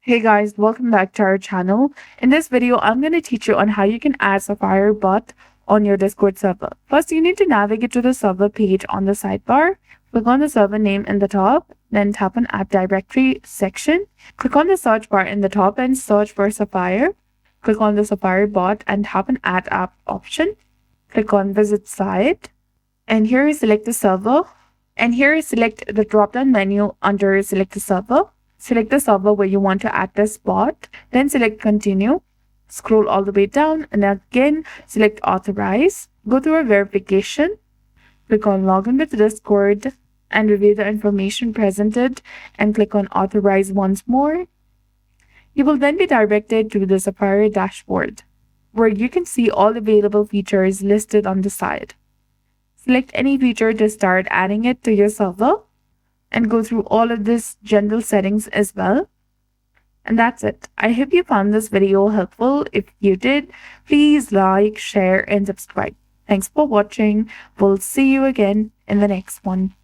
Hey guys, welcome back to our channel. In this video, I'm going to teach you on how you can add Sapphire Bot on your Discord server. First, you need to navigate to the server page on the sidebar. Click on the server name in the top, then tap on App Directory section. Click on the search bar in the top and search for Sapphire. Click on the Sapphire Bot and tap on Add App option. Click on Visit Site. And here you select the server. And here you select the drop-down menu under Select the Server. Select the server where you want to add this bot, then select continue, scroll all the way down and again select authorize, go through a verification, click on login with Discord and review the information presented and click on authorize once more. You will then be directed to the Sapphire dashboard where you can see all available features listed on the side. Select any feature to start adding it to your server and go through all of this general settings as well. And that's it. I hope you found this video helpful. If you did, please like, share, and subscribe. Thanks for watching. We'll see you again in the next one.